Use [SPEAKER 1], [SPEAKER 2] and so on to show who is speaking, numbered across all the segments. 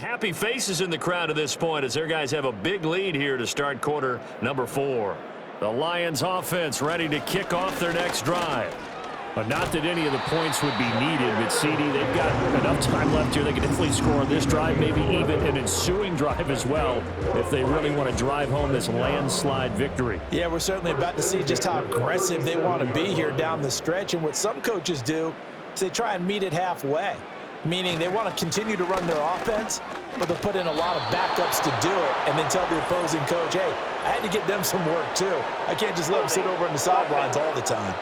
[SPEAKER 1] happy faces in the crowd at this point as their guys have a big lead here to start quarter number 4. The Lions offense ready to kick off their next drive. But not that any of the points would be needed, but CD, they've got enough time left here. They can definitely score on this drive, maybe even an ensuing drive as well, if they really want to drive home this landslide victory.
[SPEAKER 2] Yeah, we're certainly about to see just how aggressive they want to be here down the stretch. And what some coaches do is they try and meet it halfway, meaning they want to continue to run their offense, but they'll put in a lot of backups to do it and then tell the opposing coach, hey, I had to get them some work too. I can't just let them sit over on the sidelines all the time.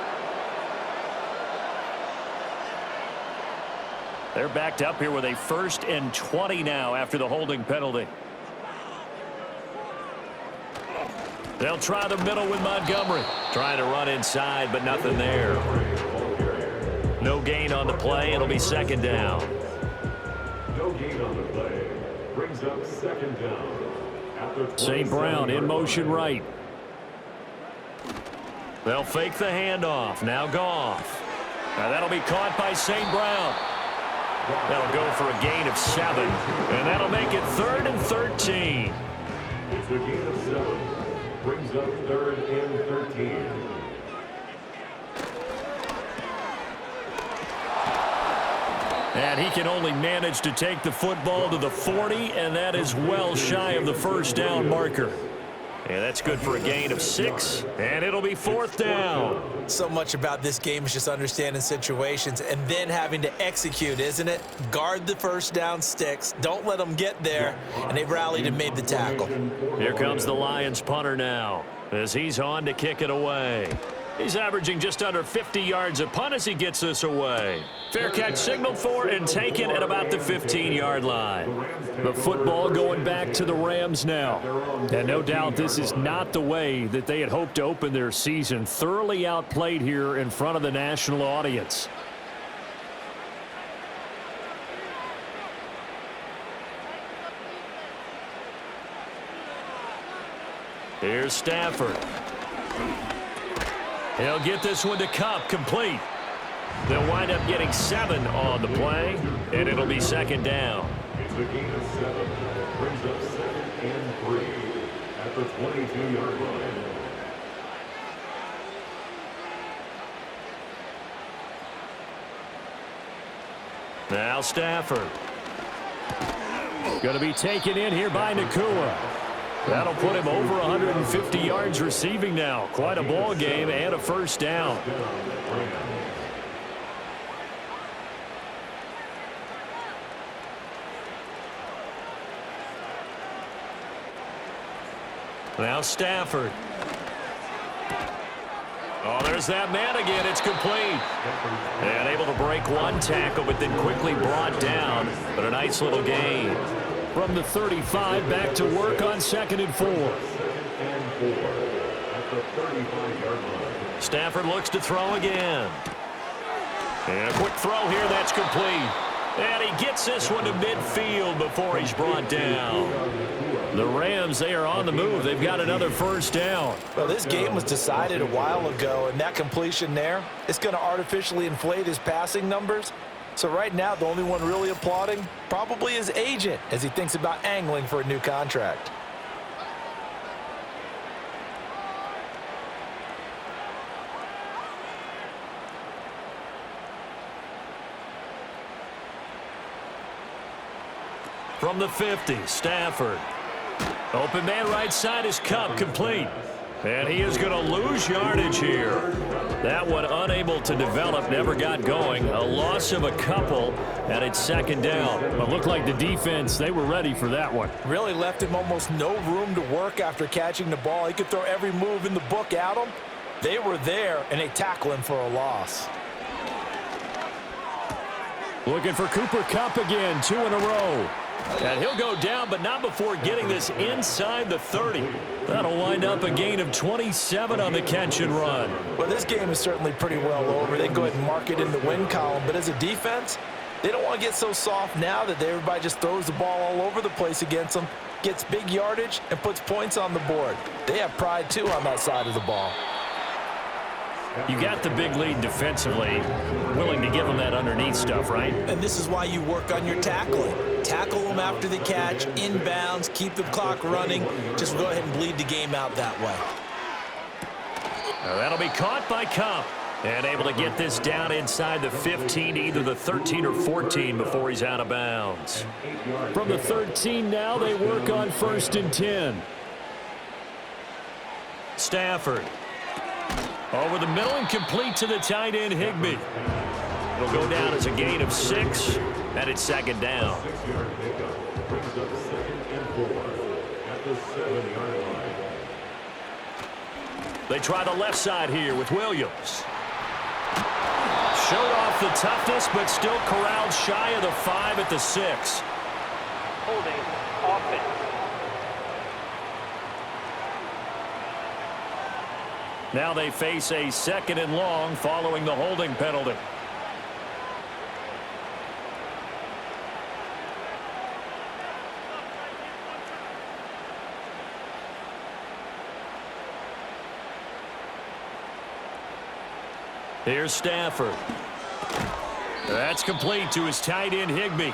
[SPEAKER 1] They're backed up here with a 1st and 20 now after the holding penalty. They'll try the middle with Montgomery. Trying to run inside, but nothing there. No gain on the play. It'll be 2nd down.
[SPEAKER 3] No gain on the play. Brings up 2nd down.
[SPEAKER 1] St. Brown in motion right. They'll fake the handoff. Now Goff. Now that'll be caught by St. Brown. That'll go for a gain of 7. And that'll make it 3rd and 13.
[SPEAKER 3] It's a gain of 7. Brings up 3rd and 13.
[SPEAKER 1] And he can only manage to take the football to the 40, and that is well shy of the 1st down marker. And that's good for a gain of 6, and it'll be 4th down.
[SPEAKER 2] So much about this game is just understanding situations and then having to execute, isn't it? Guard the 1st down sticks. Don't let them get there, and they've rallied and made the tackle.
[SPEAKER 1] Here comes the Lions punter now as he's on to kick it away. He's averaging just under 50 yards a punt as he gets this away. Fair catch signaled for and taken at about the 15-yard line. The football going back to the Rams now. And no doubt this is not the way that they had hoped to open their season. Thoroughly outplayed here in front of the national audience. Here's Stafford. He'll get this one to Cup, complete. They'll wind up getting 7 on the play, and it'll be 2nd down.
[SPEAKER 3] It's a gain of 7. Brings up 2nd and 3 at the 22-yard line.
[SPEAKER 1] Now Stafford. Going to be taken in here by Nakua. That'll put him over 150 yards receiving now. Quite a ball game and a 1st down. Now Stafford. Oh, there's that man again. It's complete. And able to break one tackle, but then quickly brought down. But a nice little gain. From the 35, back to work on 2nd and 4. Stafford looks to throw again. And a quick throw here, that's complete. And he gets this one to midfield before he's brought down. The Rams, they are on the move. They've got another 1st down.
[SPEAKER 2] Well, this game was decided a while ago, and that completion there is going to artificially inflate his passing numbers. So right now, the only one really applauding probably his agent as he thinks about angling for a new contract.
[SPEAKER 1] From the 50, Stafford. Open man right side is Cup, complete. And he is going to lose yardage here. That one unable to develop, never got going. A loss of a couple, and it's 2nd down. But looked like the defense, they were ready for that one.
[SPEAKER 2] Really left him almost no room to work after catching the ball. He could throw every move in the book at him. They were there, and they tackle him for a loss.
[SPEAKER 1] Looking for Cooper Kupp again, 2 in a row. And he'll go down, but not before getting this inside the 30. That'll wind up a gain of 27 on the catch and run.
[SPEAKER 2] Well, this game is certainly pretty well over. They can go ahead and mark it in the win column. But as a defense, they don't want to get so soft now that everybody just throws the ball all over the place against them, gets big yardage, and puts points on the board. They have pride, too, on that side of the ball.
[SPEAKER 1] You got the big lead defensively, willing to give them that underneath stuff, right?
[SPEAKER 2] And this is why you work on your tackling. tackle them after the catch, inbounds, keep the clock running. Just go ahead and bleed the game out that way.
[SPEAKER 1] That'll be caught by Cup. And able to get this down inside the 15, either the 13 or 14 before he's out of bounds.
[SPEAKER 4] From the 13 now, they work on 1st and 10.
[SPEAKER 1] Stafford. Over the middle and complete to the tight end, Higbee. It'll go down as a gain of 6, and it's 2nd down.
[SPEAKER 3] 6-yard pickup brings up 2nd and 4 at the 7-yard line.
[SPEAKER 1] They try the left side here with Williams. Showed off the toughness, but still corralled shy of the 5 at the 6.
[SPEAKER 5] Holding offense.
[SPEAKER 1] Now they face a 2nd and long following the holding penalty. Here's Stafford. That's complete to his tight end, Higbee.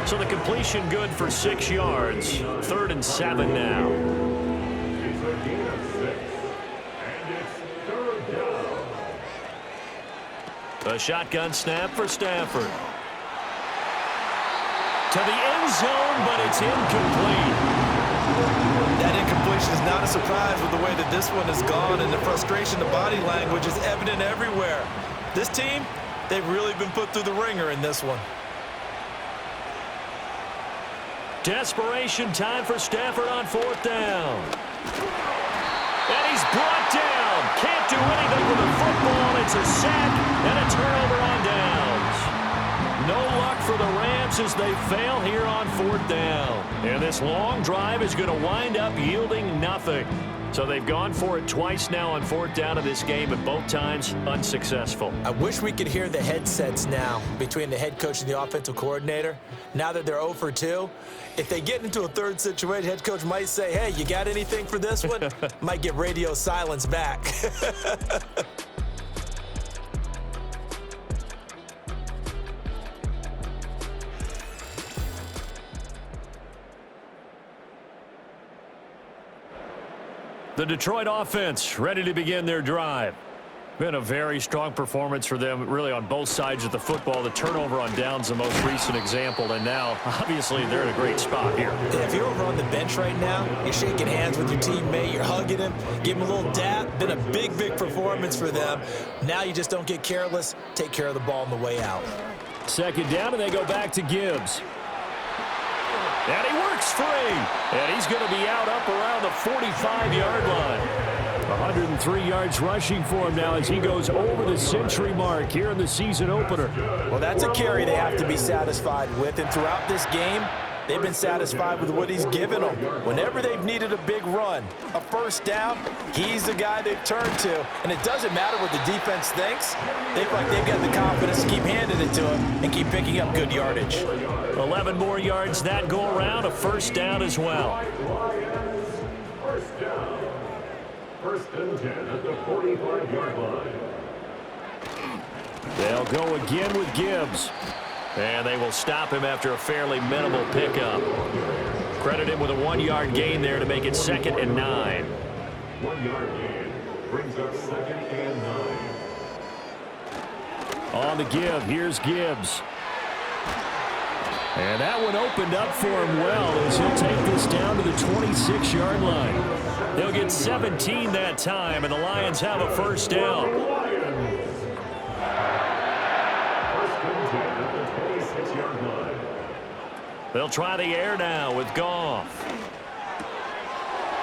[SPEAKER 1] So the completion good for 6 yards. 3rd and 7 now.
[SPEAKER 3] It's a gain of 6, and it's 3rd down.
[SPEAKER 1] A shotgun snap for Stafford. To the end zone, but it's incomplete.
[SPEAKER 2] That incompletion is not a surprise with the way that this one has gone, and the frustration, the body language is evident everywhere. This team, they've really been put through the ringer in this one.
[SPEAKER 1] Desperation time for Stafford on 4th down. And he's brought down. Can't do anything with the football. It's a sack and a turnover on downs. No luck for the Rams as they fail here on 4th down. And this long drive is going to wind up yielding nothing. So they've gone for it twice now on 4th down in this game, and both times unsuccessful.
[SPEAKER 2] I wish we could hear the headsets now between the head coach and the offensive coordinator. Now that they're 0 for 2, if they get into a 3rd situation, head coach might say, hey, you got anything for this one? Might get radio silence back.
[SPEAKER 1] The Detroit offense ready to begin their drive. Been a very strong performance for them, really, on both sides of the football. The turnover on downs, the most recent example, and now, obviously, they're in a great spot here.
[SPEAKER 2] If you're over on the bench right now, you're shaking hands with your teammate, you're hugging him, give him a little dap. Been a big, big performance for them. Now you just don't get careless. Take care of the ball on the way out.
[SPEAKER 4] 2nd down, and they go back to Gibbs.
[SPEAKER 1] And he works free. And he's going to be out up around the 45-yard line.
[SPEAKER 4] 103 yards rushing for him now as he goes over the century mark here in the season opener.
[SPEAKER 2] Well, that's a carry they have to be satisfied with. And throughout this game, they've been satisfied with what he's given them. Whenever they've needed a big run, a 1st down, he's the guy they've turned to. And it doesn't matter what the defense thinks. They feel like they've got the confidence to keep handing it to him and keep picking up good yardage.
[SPEAKER 1] 11 more yards that go around, a 1st down as well.
[SPEAKER 3] Lions, 1st down. 1st and 10 at the 45-yard line.
[SPEAKER 1] They'll go again with Gibbs. And they will stop him after a fairly minimal pickup. Credit him with a 1-yard gain there to make it 2nd and 9.
[SPEAKER 3] 1-yard gain brings up 2nd and 9.
[SPEAKER 4] On the give, here's Gibbs.
[SPEAKER 1] And that one opened up for him well as he'll take this down to the 26-yard line. They'll get 17 that time, and the Lions have a 1st down.
[SPEAKER 3] Lions. 1st and 10 at the 26-yard line.
[SPEAKER 1] They'll try the air now with Goff.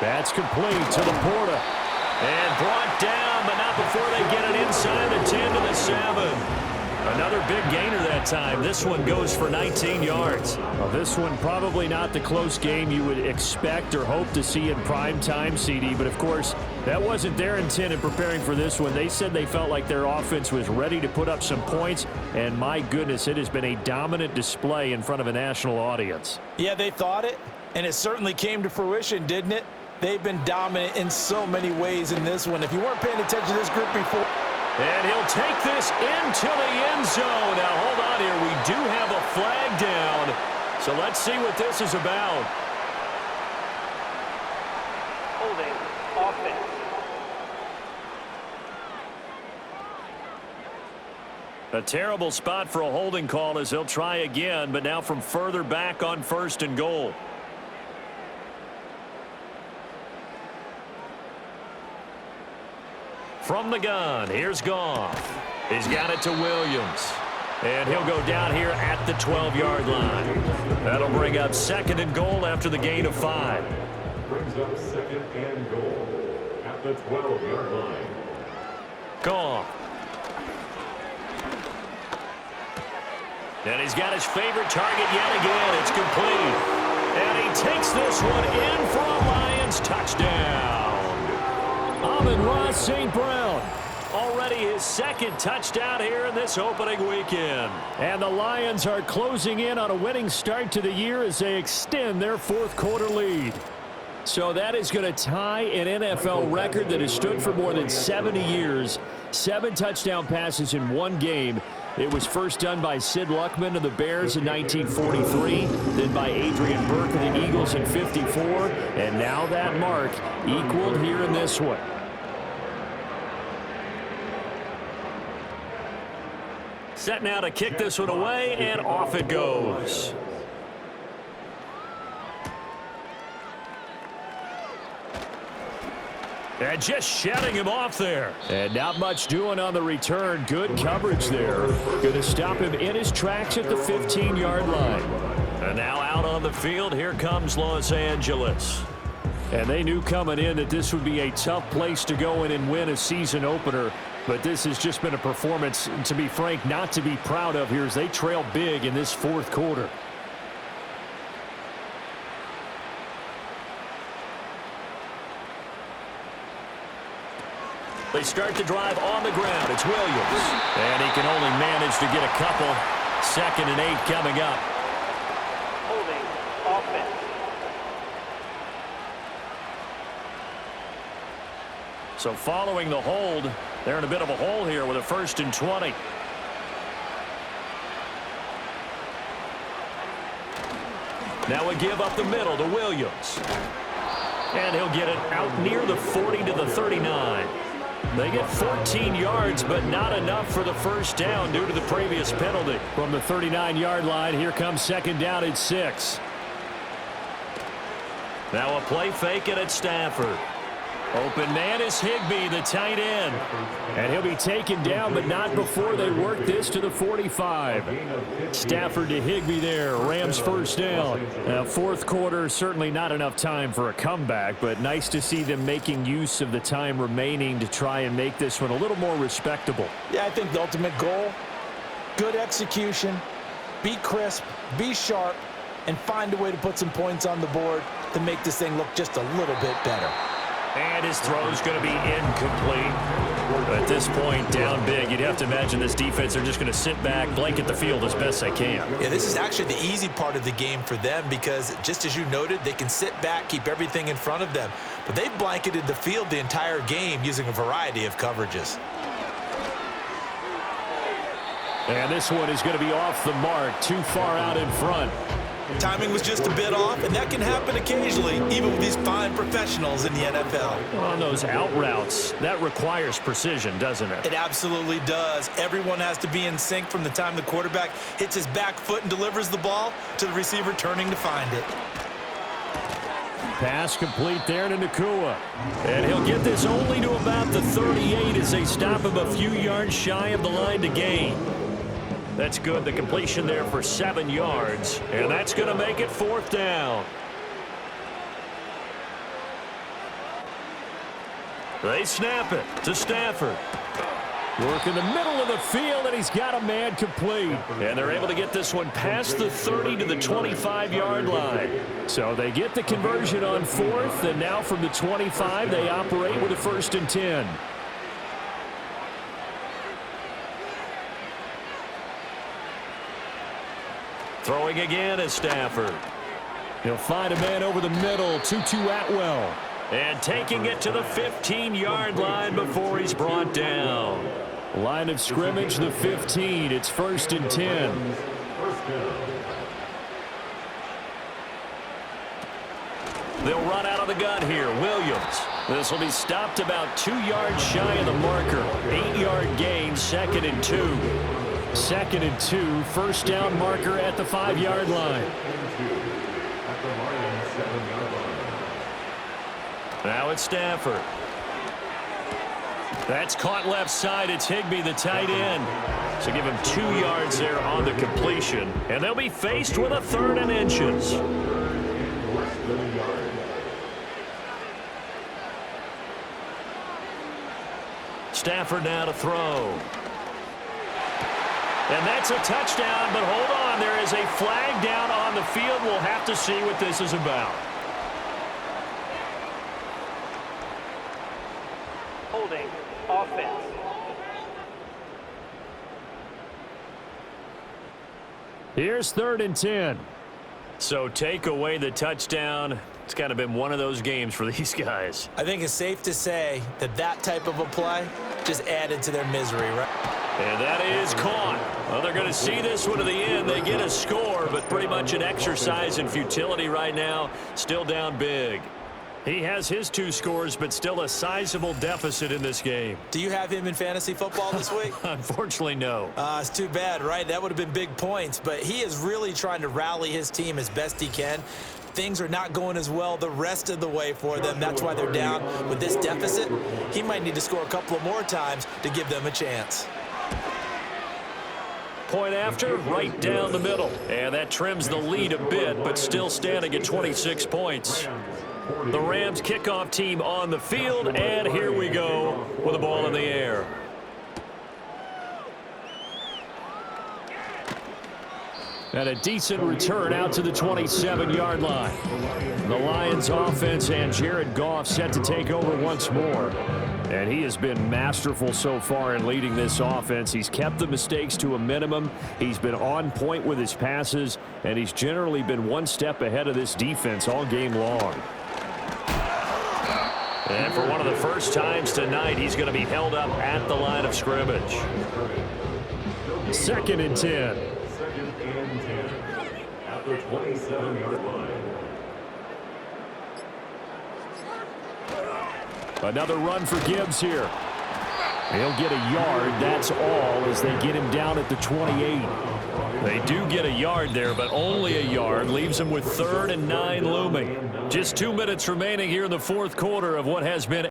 [SPEAKER 4] That's complete to Laporta.
[SPEAKER 1] And brought down, but not before they get it inside the 10 to the 7. Another big gainer that time. This one goes for 19 yards.
[SPEAKER 4] Well, this one probably not the close game you would expect or hope to see in prime time, CD. But, of course, that wasn't their intent in preparing for this one. They said they felt like their offense was ready to put up some points. And, my goodness, it has been a dominant display in front of a national audience.
[SPEAKER 2] Yeah, they thought it, and it certainly came to fruition, didn't it? They've been dominant in so many ways in this one. If you weren't paying attention to this group before.
[SPEAKER 1] And he'll take this into the end zone. Now, hold on here. We do have a flag down. So let's see what this is about.
[SPEAKER 5] Holding. Offense.
[SPEAKER 1] A terrible spot for a holding call as they'll try again, but now from further back on 1st and goal. From the gun, here's Goff. He's got it to Williams. And he'll go down here at the 12-yard line. That'll bring up 2nd and goal after the gain of 5.
[SPEAKER 3] Brings up 2nd and goal at the 12-yard line.
[SPEAKER 1] Goff. And he's got his favorite target yet again. It's complete. And he takes this one in for a Lions touchdown.
[SPEAKER 4] Amon-Ra St. Brown.
[SPEAKER 1] Already his 2nd touchdown here in this opening weekend.
[SPEAKER 4] And the Lions are closing in on a winning start to the year as they extend their 4th quarter lead. So that is going to tie an NFL record that has stood for more than 70 years. 7 touchdown passes in one game. It was first done by Sid Luckman of the Bears in 1943, then by Adrian Burke of the Eagles in 54, and now that mark equaled here in this one.
[SPEAKER 1] Set now to kick this one away, and off it goes. And just shutting him off there.
[SPEAKER 4] And not much doing on the return. Good coverage there. Going to stop him in his tracks at the 15-yard line.
[SPEAKER 1] And now out on the field, here comes Los Angeles.
[SPEAKER 4] And they knew coming in that this would be a tough place to go in and win a season opener. But this has just been a performance, to be frank, not to be proud of here as they trail big in this 4th quarter.
[SPEAKER 1] They start the drive on the ground. It's Williams. And he can only manage to get a couple. 2nd and 8 coming up.
[SPEAKER 5] Holding. Offense.
[SPEAKER 1] So following the hold, they're in a bit of a hole here with a 1st and 20. Now a give up the middle to Williams. And he'll get it out near the 40 to the 39. They get 14 yards, but not enough for the first down due to the previous penalty.
[SPEAKER 4] From the 39-yard line, here comes 2nd down at 6.
[SPEAKER 1] Now a play fake it at Stafford. Open man is Higbee, the tight end.
[SPEAKER 4] And he'll be taken down, but not before they work this to the 45. Stafford to Higbee there. Rams first down. Now, 4th quarter, certainly not enough time for a comeback, but nice to see them making use of the time remaining to try and make this one a little more respectable.
[SPEAKER 2] Yeah, I think the ultimate goal, good execution, be crisp, be sharp, and find a way to put some points on the board to make this thing look just a little bit better.
[SPEAKER 1] And his throw's going to be incomplete. At this point, down big, you'd have to imagine this defense are just going to sit back, blanket the field as best they can.
[SPEAKER 2] Yeah, this is actually the easy part of the game for them because, just as you noted, they can sit back, keep everything in front of them. But they've blanketed the field the entire game using a variety of coverages.
[SPEAKER 4] And this one is going to be off the mark, too far out in front.
[SPEAKER 2] Timing was just a bit off, and that can happen occasionally, even with these fine professionals in the NFL.
[SPEAKER 1] On those out routes, that requires precision, doesn't it?
[SPEAKER 2] It absolutely does. Everyone has to be in sync from the time the quarterback hits his back foot and delivers the ball to the receiver turning to find it.
[SPEAKER 4] Pass complete there to Nakua.
[SPEAKER 1] And he'll get this only to about the 38 as they stop him a few yards shy of the line to gain. That's good. The completion there for 7 yards. And that's going to make it 4th down. They snap it to Stafford.
[SPEAKER 4] Work in the middle of the field, and he's got a man complete.
[SPEAKER 1] And they're able to get this one past the 30 to the 25-yard line.
[SPEAKER 4] So they get the conversion on 4th, and now from the 25, they operate with a 1st and 10.
[SPEAKER 1] Throwing again is Stafford.
[SPEAKER 4] He'll find a man over the middle, Tutu Atwell.
[SPEAKER 1] And taking it to the 15-yard line before he's brought down.
[SPEAKER 4] Line of scrimmage, the 15. It's 1st and 10.
[SPEAKER 1] They'll run out of the gun here. Williams. This will be stopped about 2 yards shy of the marker. 8-yard gain, 2nd and 2.
[SPEAKER 4] 2nd and 2, first down marker at the 5-yard line.
[SPEAKER 3] At the Lions 7-yard line.
[SPEAKER 1] Now it's Stafford. That's caught left side. It's Higbee, the tight end. So give him 2 yards there on the completion. And they'll be faced with a 3rd and inches.
[SPEAKER 3] Less than a yard.
[SPEAKER 1] Stafford now to throw. And that's a touchdown, but hold on. There is a flag down on the field. We'll have to see what this is about.
[SPEAKER 5] Holding offense.
[SPEAKER 4] Here's 3rd and 10.
[SPEAKER 1] So take away the touchdown. It's kind of been one of those games for these guys.
[SPEAKER 2] I think it's safe to say that that type of a play just added to their misery, right?
[SPEAKER 1] And that is caught. Well, they're going to see this one to the end. They get a score, but pretty much an exercise in futility right now. Still down big.
[SPEAKER 4] He has his 2 scores, but still a sizable deficit in this game.
[SPEAKER 2] Do you have him in fantasy football this week?
[SPEAKER 1] Unfortunately, no.
[SPEAKER 2] It's too bad, right? That would have been big points, but he is really trying to rally his team as best he can. Things are not going as well the rest of the way for them. That's why they're down. With this deficit, he might need to score a couple of more times to give them a chance.
[SPEAKER 1] Point after, right down the middle. And that trims the lead a bit, but still standing at 26 points. The Rams kickoff team on the field, and here we go with the ball in the air.
[SPEAKER 4] And a decent return out to the 27-yard line. The Lions offense and Jared Goff set to take over once more. And he has been masterful so far in leading this offense. He's kept the mistakes to a minimum. He's been on point with his passes, and he's generally been one step ahead of this defense all game long.
[SPEAKER 1] And for one of the first times tonight, he's going to be held up at the line of scrimmage.
[SPEAKER 4] 2nd and 10.
[SPEAKER 3] 2nd and 10. At the 27-yard line.
[SPEAKER 4] Another run for Gibbs here. He'll get a yard, that's all, as they get him down at the 28.
[SPEAKER 1] They do get a yard there, but only a yard. Leaves them with 3rd and 9 looming. Just 2 minutes remaining here in the 4th quarter of what has been